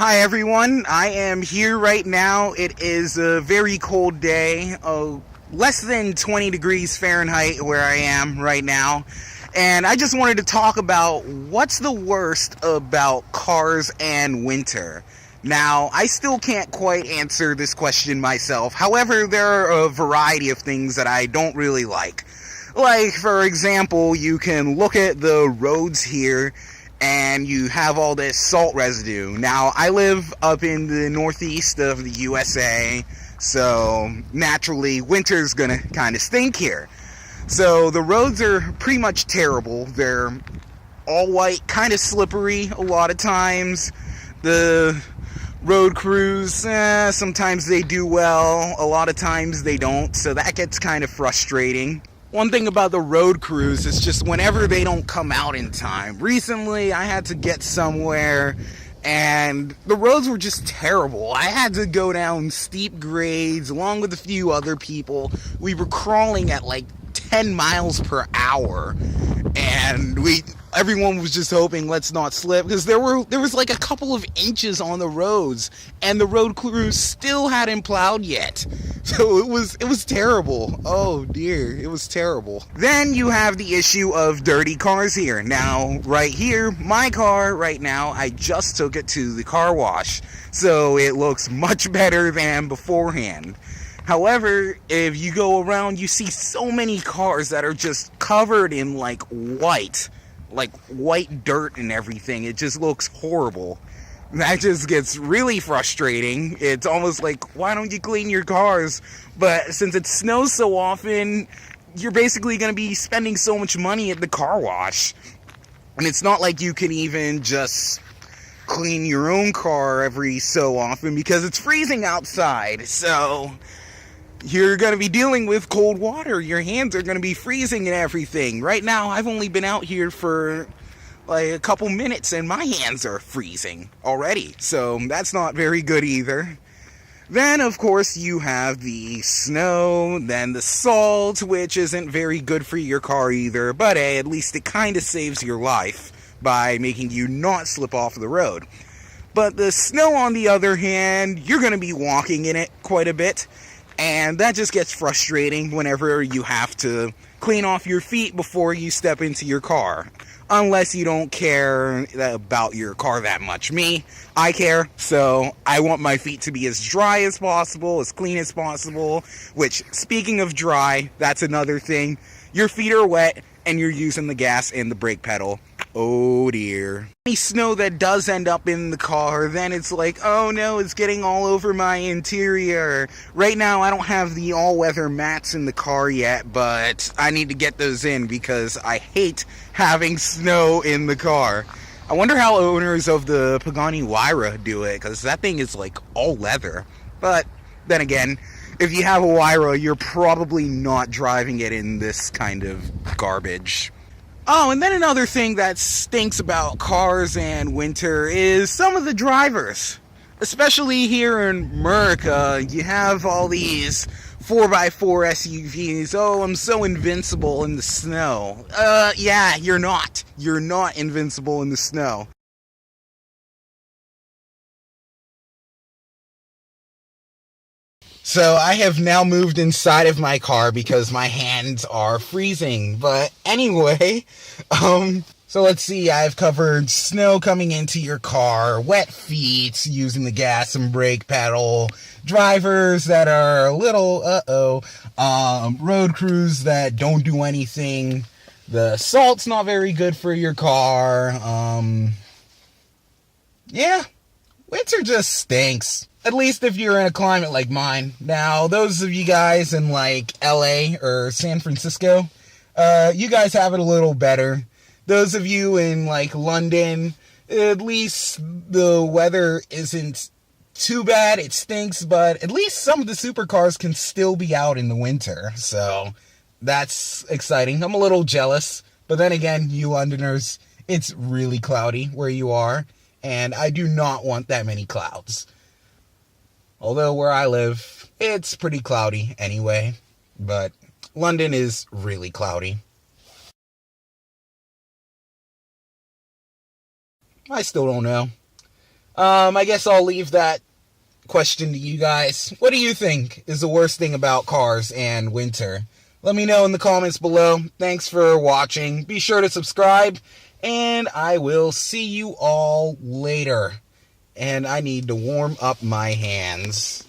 Hi everyone, I am here right now. It is a very cold day, less than 20 degrees Fahrenheit where I am right now. And I just wanted to talk about what's the worst about cars and winter. Now, I still can't quite answer this question myself. However, there are a variety of things that I don't really like. Like, for example, you can look at the roads here and you have all this salt residue. Now, I live up in the northeast of the USA, so naturally, winter's gonna kind of stink here. So the roads are pretty much terrible. They're all white, kind of slippery a lot of times. The road crews, sometimes they do well, a lot of times they don't, so that gets kind of frustrating. One thing about the road crews is just whenever they don't come out in time. Recently, I had to get somewhere, and the roads were just terrible. I had to go down steep grades along with a few other people. We were crawling at like 10 miles per hour, and everyone was just hoping let's not slip, because there was like a couple of inches on the roads, and the road crews still hadn't plowed yet. So it was terrible. Oh dear, it was terrible. Then you have the issue of dirty cars here. Now, right here, my car right now, I just took it to the car wash, so it looks much better than beforehand. However, if you go around, you see so many cars that are just covered in like white dirt and everything. It just looks horrible. That just gets really frustrating. It's almost like, why don't you clean your cars? But since it snows so often, you're basically going to be spending so much money at the car wash. And it's not like you can even just clean your own car every so often because it's freezing outside. So you're going to be dealing with cold water. Your hands are going to be freezing and everything. Right now, I've only been out here for like a couple minutes and my hands are freezing already. So that's not very good either. Then, of course, you have the snow, then the salt, which isn't very good for your car either. But hey, at least it kind of saves your life by making you not slip off the road. But the snow, on the other hand, you're going to be walking in it quite a bit. And that just gets frustrating whenever you have to clean off your feet before you step into your car. Unless you don't care about your car that much. Me, I care, so I want my feet to be as dry as possible, as clean as possible. Which, speaking of dry, that's another thing. Your feet are wet and you're using the gas and the brake pedal. Oh dear. Any snow that does end up in the car, then it's like, oh no, it's getting all over my interior. Right now, I don't have the all-weather mats in the car yet, but I need to get those in because I hate having snow in the car. I wonder how owners of the Pagani Huayra do it, because that thing is like all leather. But then again, if you have a Huayra, you're probably not driving it in this kind of garbage. Oh, and then another thing that stinks about cars and winter is some of the drivers. Especially here in America, you have all these 4x4 SUVs. Oh, I'm so invincible in the snow. Yeah, you're not. You're not invincible in the snow. So I have now moved inside of my car because my hands are freezing. But anyway, so let's see, I've covered snow coming into your car, wet feet using the gas and brake pedal, drivers that are a little, road crews that don't do anything. The salt's not very good for your car. Yeah, winter just stinks. At least if you're in a climate like mine. Now, those of you guys in like LA or San Francisco, you guys have it a little better. Those of you in like London, at least the weather isn't too bad. It stinks, but at least some of the supercars can still be out in the winter. So that's exciting. I'm a little jealous. But then again, you Londoners, it's really cloudy where you are. And I do not want that many clouds. Although where I live, it's pretty cloudy anyway, but London is really cloudy. I still don't know. I guess I'll leave that question to you guys. What do you think is the worst thing about cars and winter? Let me know in the comments below. Thanks for watching. Be sure to subscribe, and I will see you all later. And I need to warm up my hands.